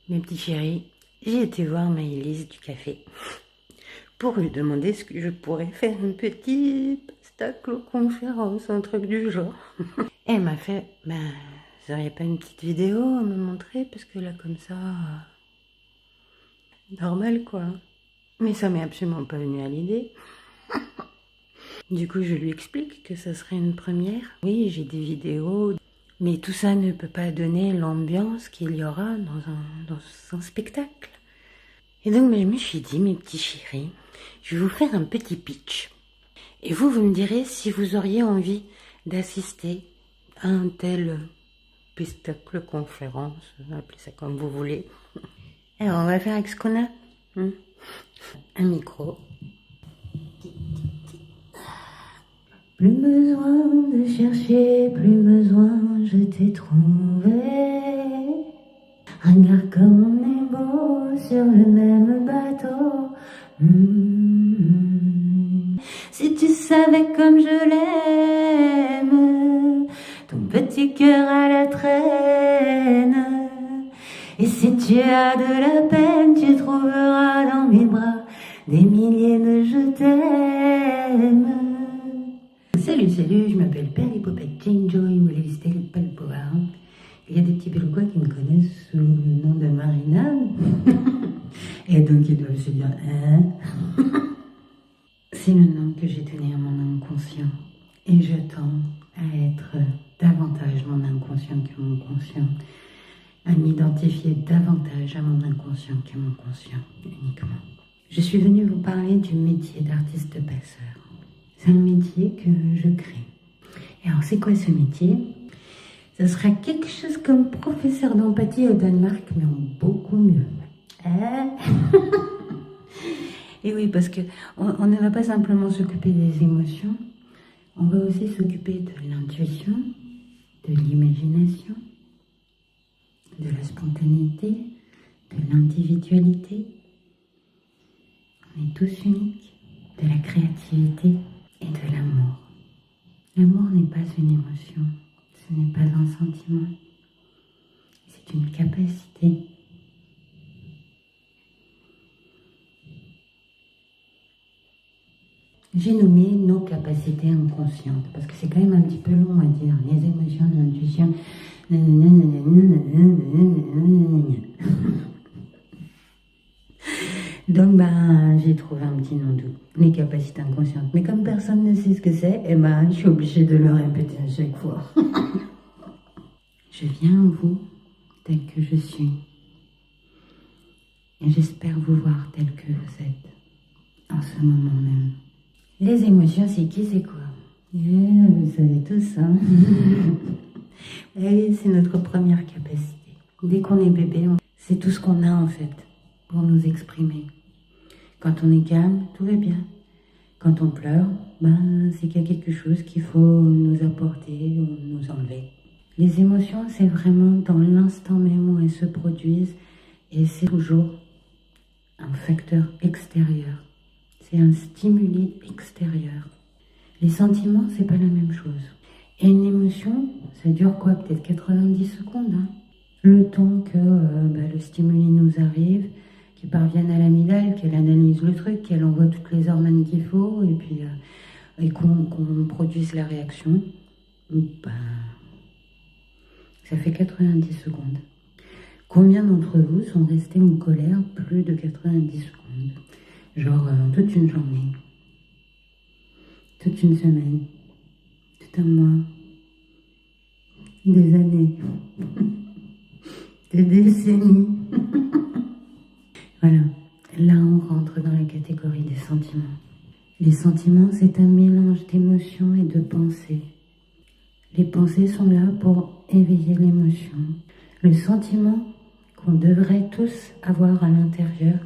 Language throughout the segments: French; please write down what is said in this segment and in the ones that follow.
Mes petits chéris, j'ai été voir Maëlys du café pour lui demander ce que je pourrais faire une petite spectacle-conférence, un truc du genre. Et elle m'a fait, ben, vous auriez pas une petite vidéo à me montrer, parce que là, comme ça, normal quoi. Mais ça m'est absolument pas venu à l'idée. Du coup, je lui explique que ça serait une première. Oui, j'ai des vidéos, mais tout ça ne peut pas donner l'ambiance qu'il y aura dans un spectacle. Et donc, je me suis dit, mes petits chéris, je vais vous faire un petit pitch. Et vous me direz si vous auriez envie d'assister à un tel spectacle, conférence, appelez ça comme vous voulez. Alors, on va faire avec ce qu'on a. Un micro. Plus besoin de chercher, plus besoin, je t'ai trouvé. Regarde comme on est beau sur le même bateau. Si tu savais comme je l'aime, ton petit cœur à la traîne. Et si tu as de la peine, tu trouveras dans mes bras des milliers de je t'aime. Salut, je m'appelle Perlipopette Jane Joy Willis Palpoa. Il y a des petits Perroquois qui me connaissent sous le nom de Marina. Et donc ils doivent se dire hein. C'est le nom que j'ai donné à mon inconscient. Et je tends à être davantage mon inconscient que mon conscient. À m'identifier davantage à mon inconscient que mon conscient uniquement. Je suis venue vous parler du métier d'artiste passeur. C'est un métier que je crée. Et alors, c'est quoi ce métier? Ça sera quelque chose comme professeur d'empathie au Danemark, mais en beaucoup mieux. Et oui, parce que on ne va pas simplement s'occuper des émotions, on va aussi s'occuper de l'intuition, de l'imagination, de la spontanéité, de l'individualité. On est tous uniques, de la créativité et de l'amour. L'amour n'est pas une émotion, ce n'est pas un sentiment, c'est une capacité. J'ai nommé nos capacités inconscientes, parce que c'est quand même un petit peu long à dire, les émotions, l'intuition. Donc, j'ai trouvé un petit nom doux, les capacités inconscientes. Mais comme personne ne sait ce que c'est, je suis obligée de le répéter à chaque fois. Je viens à vous tel que je suis. Et j'espère vous voir tel que vous êtes, en ce moment même. Les émotions, c'est qui, c'est quoi? Vous savez tous, hein. Et c'est notre première capacité. Dès qu'on est bébé, c'est tout ce qu'on a en fait, pour nous exprimer. Quand on est calme, tout va bien. Quand on pleure, c'est qu'il y a quelque chose qu'il faut nous apporter ou nous enlever. Les émotions, c'est vraiment dans l'instant même où elles se produisent et c'est toujours un facteur extérieur. C'est un stimuli extérieur. Les sentiments, c'est pas la même chose. Et une émotion, ça dure quoi? Peut-être 90 secondes. Hein, le temps que le stimuli nous arrive, qu'il parvienne à l'amygdale, qu'elle analyse le truc, qu'elle envoie toutes les hormones qu'il faut, et puis et qu'on produise la réaction. Ça fait 90 secondes. Combien d'entre vous sont restés en colère plus de 90 secondes? Genre toute une journée, toute une semaine, tout un mois, des années, des décennies. Voilà, là on rentre dans la catégorie des sentiments. Les sentiments, c'est un mélange d'émotions et de pensées. Les pensées sont là pour éveiller l'émotion. Le sentiment qu'on devrait tous avoir à l'intérieur,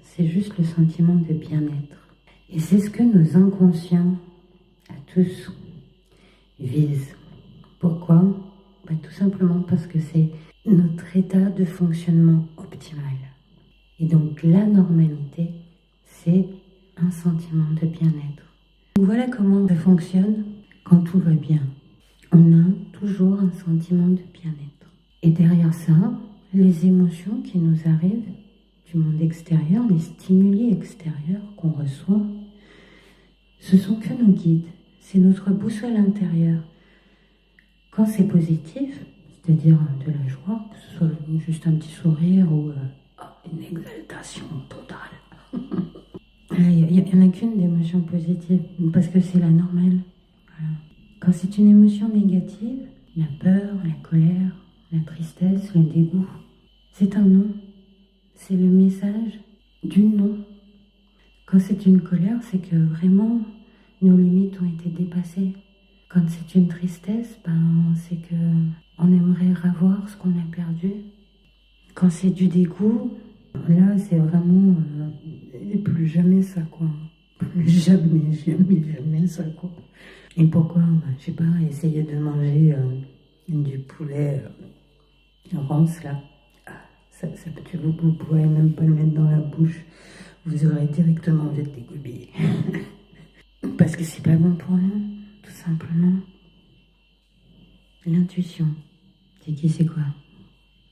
c'est juste le sentiment de bien-être. Et c'est ce que nos inconscients, à tous, visent. Pourquoi? Tout simplement parce que c'est notre état de fonctionnement optimal. Et donc la normalité, c'est un sentiment de bien-être. Voilà comment ça fonctionne quand tout va bien. On a toujours un sentiment de bien-être. Et derrière ça, les émotions qui nous arrivent du monde extérieur, les stimuli extérieurs qu'on reçoit, ce sont que nos guides, c'est notre boussole intérieure. Quand c'est positif, c'est-à-dire de la joie, que ce soit juste un petit sourire ou une exaltation totale. Il n'y en a qu'une d'émotion positive, parce que c'est la normale. Voilà. Quand c'est une émotion négative, la peur, la colère, la tristesse, le dégoût, c'est un non. C'est le message du non. Quand c'est une colère, c'est que vraiment nos limites ont été dépassées. Quand c'est une tristesse, c'est que on aimerait revoir ce qu'on a perdu. Quand c'est du dégoût, là c'est vraiment plus jamais ça quoi. Plus jamais ça quoi. Et pourquoi, je sais pas, essayer de manger du poulet rance là. Vous pourrez même pas le mettre dans la bouche. Vous aurez directement envie de dégoubiller. Parce que c'est pas bon pour nous, tout simplement. L'intuition, c'est qui, c'est quoi?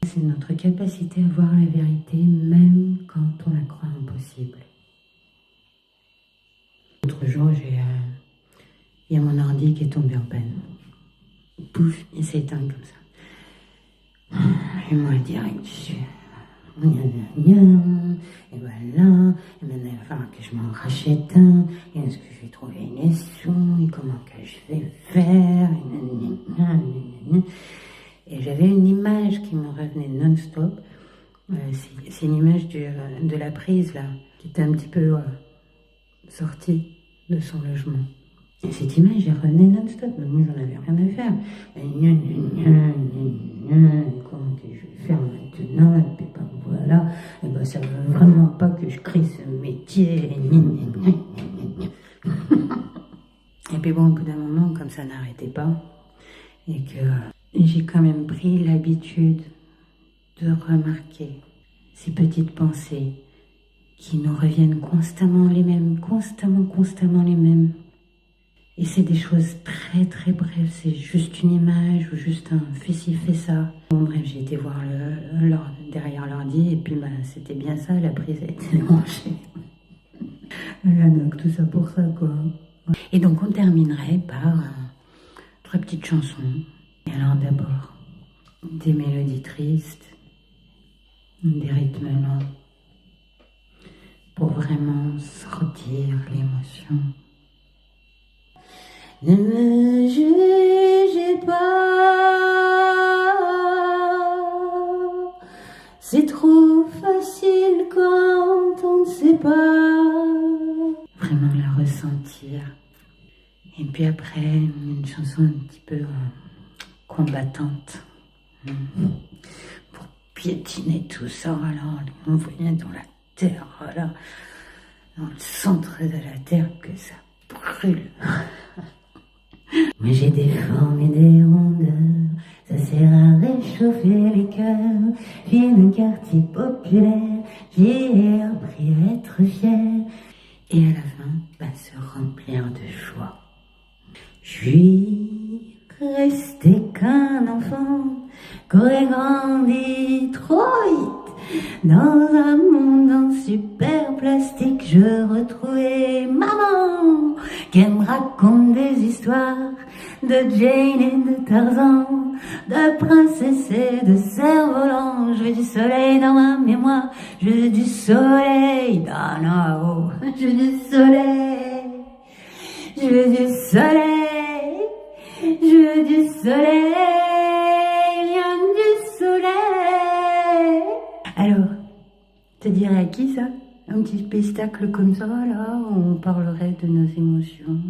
C'est notre capacité à voir la vérité, même quand on la croit impossible. L'autre jour, il y a mon ordi qui est tombé en panne. Pouf, il s'est éteint comme ça. Et moi, direct dessus. Et voilà, et maintenant il va falloir que je m'en rachète un, et est-ce que je vais trouver les sous, et comment que je vais faire, et j'avais une image qui me revenait non-stop, c'est une image de la prise là, qui était un petit peu sortie de son logement. Et cette image, elle revenait non-stop, mais moi j'en avais rien à faire. Comment que je vais faire maintenant? Et puis voilà, et ben ça veut vraiment pas que je crée ce métier. Et puis bon, au bout d'un moment, comme ça n'arrêtait pas, et que j'ai quand même pris l'habitude de remarquer ces petites pensées qui nous reviennent constamment les mêmes, constamment les mêmes. Et c'est des choses très très brèves, c'est juste une image ou juste un fais ci, fais ça. Bon bref, j'ai été voir derrière l'ordi et puis c'était bien ça, la prise a été débranchée. Voilà, donc tout ça pour ça quoi. Et donc on terminerait par 3 petites chansons. Et alors d'abord, des mélodies tristes, des rythmes lents, pour vraiment sortir l'émotion. Ne me jugez pas, c'est trop facile quand on ne sait pas. Vraiment la ressentir. Et puis après, une chanson un petit peu combattante. Pour piétiner tout ça, alors on voyait dans la terre, voilà, dans le centre de la terre, que ça brûle. Mais j'ai des formes et des rondeurs, ça sert à réchauffer les cœurs. Viens d'un quartier populaire, j'ai appris à être fier. Et à la fin, se remplir de joie. Je suis resté qu'un enfant, qu'aurait grandi trop vite. Dans un monde en super plastique, je retrouvais maman, qui me raconte des histoires de Jane et de Tarzan, de princesse et de cerf-volant. Je veux du soleil dans ma mémoire, je veux du soleil dans là-haut, je veux du soleil, je veux du soleil, je veux du soleil, rien du soleil. Alors, te dirais à qui ça? Un petit spectacle comme ça, là, où on parlerait de nos émotions.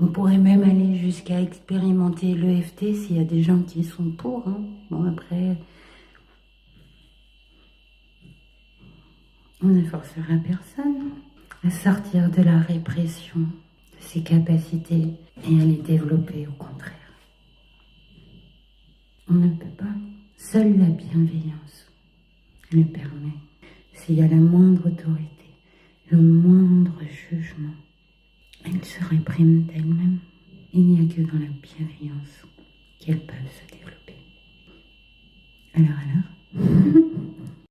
On pourrait même aller jusqu'à expérimenter l'EFT s'il y a des gens qui sont pour. Hein. Bon, après, on ne forcera personne à sortir de la répression de ses capacités et à les développer au contraire. On ne peut pas. Seule la bienveillance le permet. S'il y a la moindre autorité, le moindre jugement, elles se répriment d'elles-mêmes. Il n'y a que dans la bienveillance qu'elles peuvent se développer. Alors,